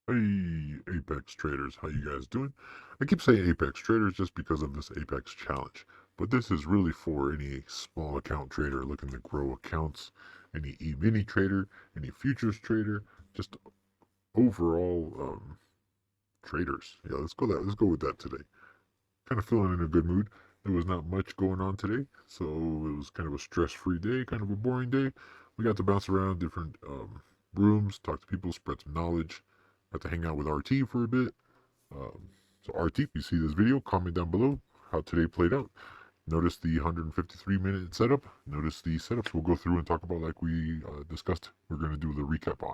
Hey, Apex traders, how you guys doing? I keep saying Apex traders just because of this Apex challenge, but this is really for any small account trader looking to grow accounts, any e-mini trader, any futures trader, just overall traders. Yeah, let's go with that today. Kind of feeling in a good mood. There was not much going on today, so it was kind of a stress-free day, kind of a boring day. We got to bounce around different rooms, talk to people, spread some knowledge. Got to hang out with RT for a bit. Um, so RT, if you see this video, comment down below how today played out. Notice the 153-minute setup. Notice the setups we'll go through and talk about like we discussed. We're going to do the recap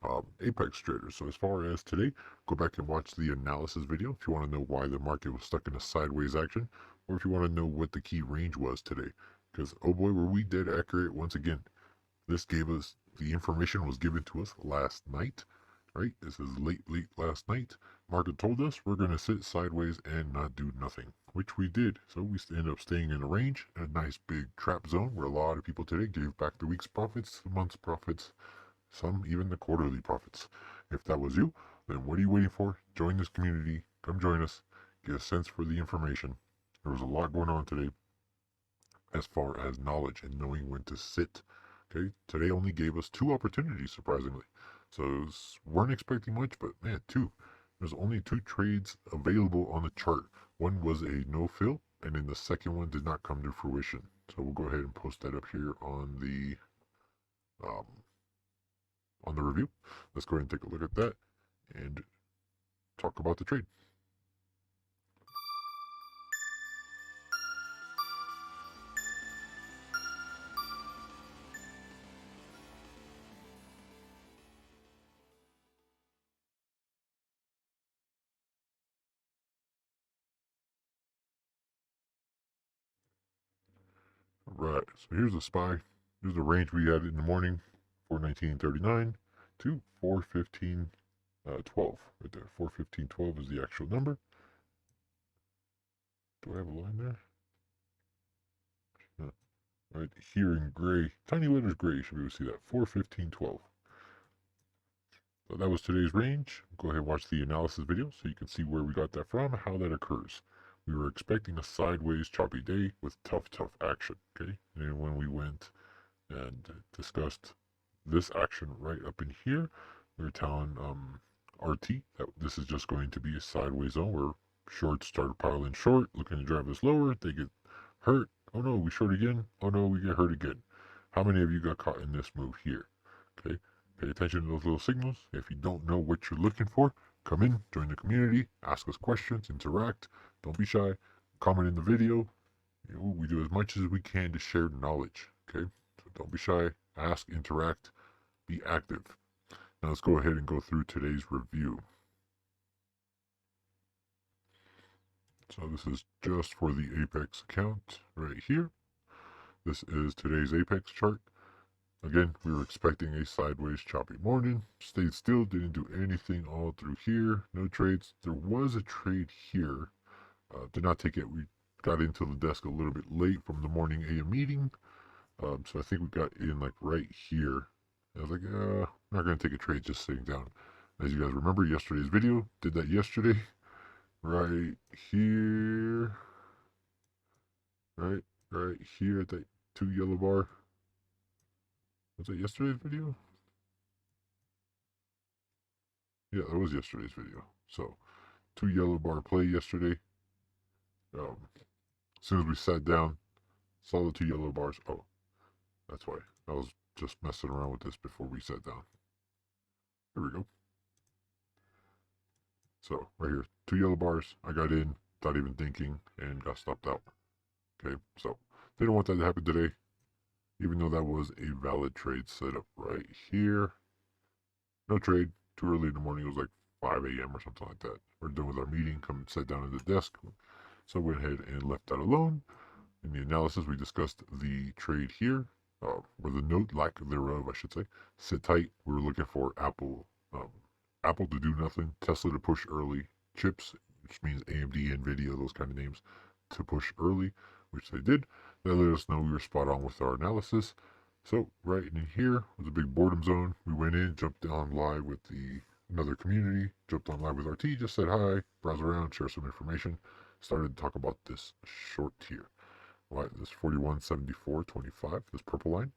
on Apex traders. So as far as today, go back and watch the analysis video if you want to know why the market was stuck in a sideways action, or if you want to know what the key range was today. Because oh boy, were we dead accurate once again. This gave us the information was given to us last night, right? This is late last night. Market told us we're going to sit sideways and not do nothing, which we did. So we ended up staying in a range, a nice big trap zone where a lot of people today gave back the week's profits, the month's profits, some even the quarterly profits. If that was you, then what are you waiting for? Join this community. Come join us. Get a sense for the information. There was a lot going on today as far as knowledge and knowing when to sit. Okay, today only gave us two opportunities, surprisingly. So weren't expecting much, but man, two. There's only two trades available on the chart. One was a no fill, and then the second one did not come to fruition. So we'll go ahead and post that up here um, on the review. Let's go ahead and take a look at that and talk about the trade. Right. So here's the SPY. Here's the range we had in the morning, 419.39 to 415.12. Right there. 415.12 is the actual number. Do I have a line there? No. Right here in gray, tiny letters gray. You should be able to see that. 415.12. So that was today's range. Go ahead and watch the analysis video so you can see where we got that from, how that occurs. We were expecting a sideways choppy day with tough action. Okay. And when we went and discussed this action right up in here, we were telling RT that this is just going to be a sideways zone where shorts start piling short, looking to drive us lower. They get hurt. Oh no, we short again. Oh no, we get hurt again. How many of you got caught in this move here? Okay, pay attention to those little signals. If you don't know what you're looking for, come in, join the community, ask us questions, interact. Don't be shy. Comment in the video. We do as much as we can to share knowledge. Okay, so don't be shy. Ask, interact, be active. Now let's go ahead and go through today's review. So this is just for the Apex account right here. This is today's Apex chart. Again, we were expecting a sideways choppy morning. Stayed still, didn't do anything all through here. No trades. There was a trade here. Did not take it. We got into the desk a little bit late from the morning AM meeting. So I think we got in like right here. I was like, I'm not going to take a trade just sitting down. As you guys remember, yesterday's video, did that yesterday. Right here. Right, right here at that two yellow bar. Was that yesterday's video? Yeah, that was yesterday's video. So, two yellow bar play yesterday. As soon as we sat down, saw the two yellow bars. Oh, that's why. I was just messing around with this before we sat down. Here we go. So, right here, two yellow bars. I got in, without even thinking, and got stopped out. Okay, so they don't want that to happen today, even though that was a valid trade setup right here. No trade. Too early in the morning. It was like 5 a.m. or something like that. We're done with our meeting. Come and sit down at the desk. So I went ahead and left that alone. In the analysis, we discussed the trade here, or the note lack thereof, I should say. Sit tight. We were looking for Apple to do nothing, Tesla to push early, chips, which means AMD, Nvidia, those kind of names, to push early, which they did. That let us know we were spot on with our analysis. So right in here was a big boredom zone. We went in, jumped down live with the another community, jumped on live with RT, just said hi, browse around, share some information, started to talk about this short here. Right, this 4174.25, this purple line.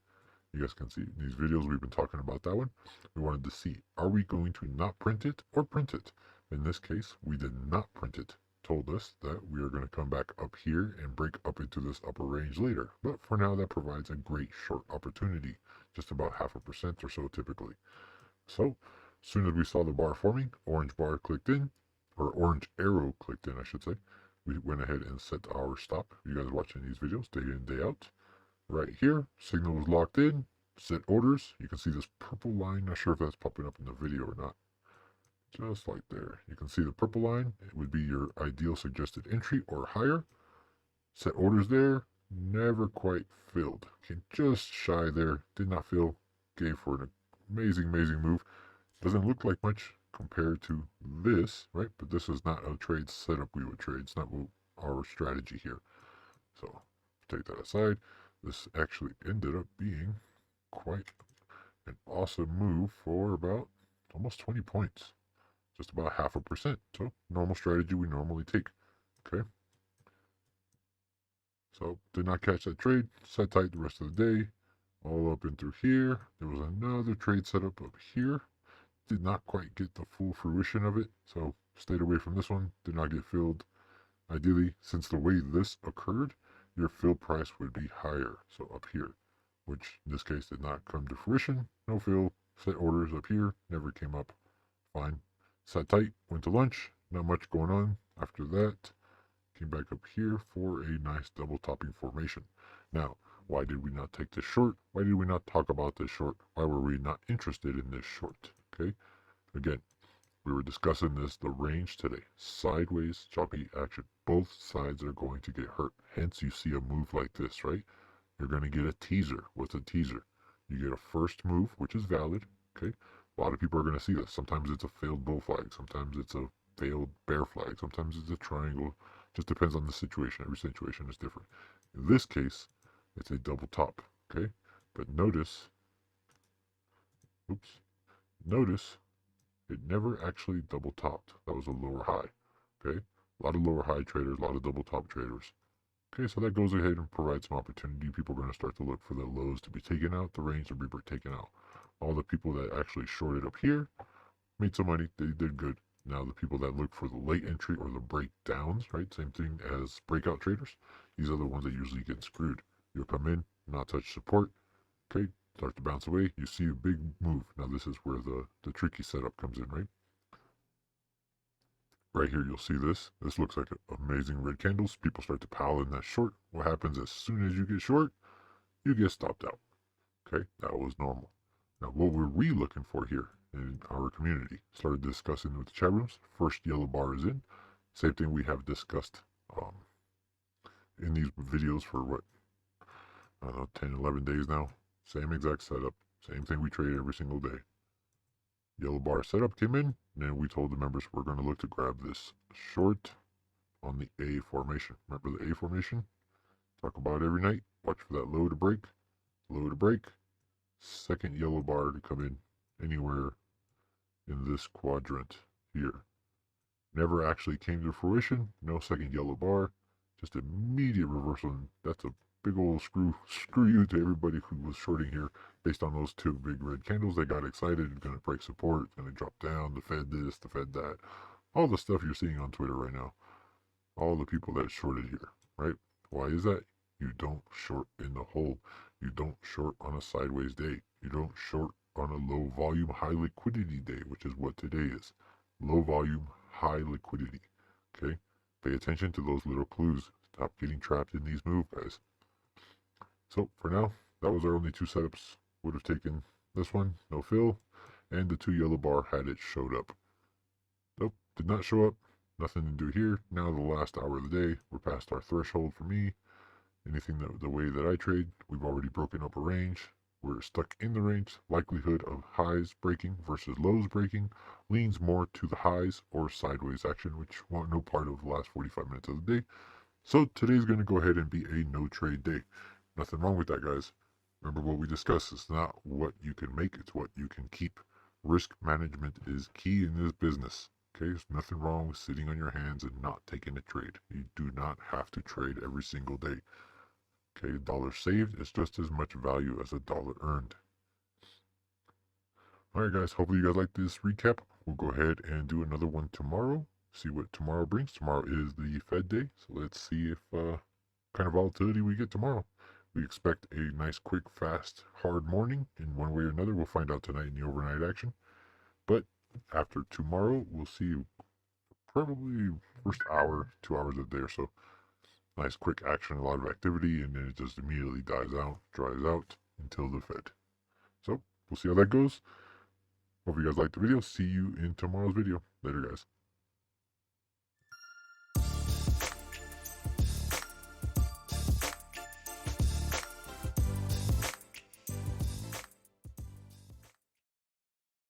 You guys can see in these videos we've been talking about that one. We wanted to see, are we going to not print it or print it? In this case, we did not print it. Told us that we are going to come back up here and break up into this upper range later. But for now, that provides a great short opportunity, just about 0.5% or so typically. So, as soon as we saw the bar forming, orange bar clicked in, or orange arrow clicked in, I should say. We went ahead and set our stop. You guys watching these videos day in, day out. Right here, signal was locked in, set orders. You can see this purple line. Not sure if that's popping up in the video or not. Just like there. You can see the purple line. It would be your ideal suggested entry or higher. Set orders there. Never quite filled. Okay, just shy there. Did not fill. Gave for an amazing, amazing move. Doesn't look like much compared to this, right? But this is not a trade setup we would trade. It's not our strategy here. So take that aside. This actually ended up being quite an awesome move for about almost 20 points. Just about 0.5%. So normal strategy we normally take. Okay. So did not catch that trade. Sat tight the rest of the day. All up and through here. There was another trade setup up here. Did not quite get the full fruition of it. So stayed away from this one. Did not get filled. Ideally, since the way this occurred, your fill price would be higher. So up here, which in this case did not come to fruition. No fill. Set orders up here. Never came up. Fine. Sat tight. Went to lunch. Not much going on. After that, came back up here for a nice double topping formation. Now, why did we not take this short? Why did we not talk about this short? Why were we not interested in this short? Okay. Again, we were discussing the range today. Sideways, choppy action. Both sides are going to get hurt. Hence, you see a move like this, right? You're going to get a teaser. What's a teaser? You get a first move, which is valid. Okay. A lot of people are going to see this. Sometimes it's a failed bull flag. Sometimes it's a failed bear flag. Sometimes it's a triangle. Just depends on the situation. Every situation is different. In this case, it's a double top. Okay. But notice, oops, notice it never actually double topped. That was a lower high. Okay. A lot of lower high traders, a lot of double top traders. Okay, so that goes ahead and provides some opportunity. People are going to start to look for the lows to be taken out, the range to be taken out. All the people that actually shorted up here made some money. They did good. Now the people that look for the late entry or the breakdowns, right? Same thing as breakout traders. These are the ones that usually get screwed. You'll come in, not touch support. Okay, start to bounce away. You see a big move. Now this is where the tricky setup comes in, right? Right here, you'll see this. This looks like amazing red candles. People start to pile in that short. What happens as soon as you get short? You get stopped out. Okay, that was normal. Now, what were we looking for here in our community? Started discussing with the chat rooms. First yellow bar is in. Same thing we have discussed in these videos for what, I don't know, 10, 11 days now. Same exact setup. Same thing we trade every single day. Yellow bar setup came in, and then we told the members we're going to look to grab this short on the A formation. Remember the A formation? Talk about it every night. Watch for that low to break. Low to break. Second yellow bar to come in anywhere in this quadrant here. Never actually came to fruition. No second yellow bar. Just immediate reversal. And that's a big old screw you to everybody who was shorting here based on those two big red candles. They got excited. It's going to break support. It's going to drop down. The Fed this, the Fed that. All the stuff you're seeing on Twitter right now. All the people that shorted here, right? Why is that? You don't short in the hole. You don't short on a sideways day. You don't short on a low volume, high liquidity day, which is what today is. Low volume, high liquidity. Okay? Pay attention to those little clues. Stop getting trapped in these moves, guys. So for now, that was our only two setups. Would have taken this one, no fill, and the two yellow bar had it showed up. Nope, did not show up. Nothing to do here. Now the last hour of the day, we're past our threshold for me. Anything that the way that I trade, we've already broken up a range. We're stuck in the range. Likelihood of highs breaking versus lows breaking leans more to the highs or sideways action, which want no part of the last 45 minutes of the day. So today's going to go ahead and be a no trade day. Nothing wrong with that, guys. Remember what we discussed. It's not what you can make, it's what you can keep. Risk management is key in this business. Okay, there's nothing wrong with sitting on your hands and not taking a trade. You do not have to trade every single day. Okay, a dollar saved is just as much value as a dollar earned. Alright guys, hopefully you guys like this recap. We'll go ahead and do another one tomorrow. See what tomorrow brings. Tomorrow is the Fed day, so let's see if kind of volatility we get tomorrow. We expect a nice, quick, fast, hard morning in one way or another. We'll find out tonight in the overnight action. But after tomorrow, we'll see probably first hour, 2 hours a day or so. Nice, quick action, a lot of activity, and then it just immediately dies out, dries out until the Fed. So we'll see how that goes. Hope you guys liked the video. See you in tomorrow's video. Later, guys.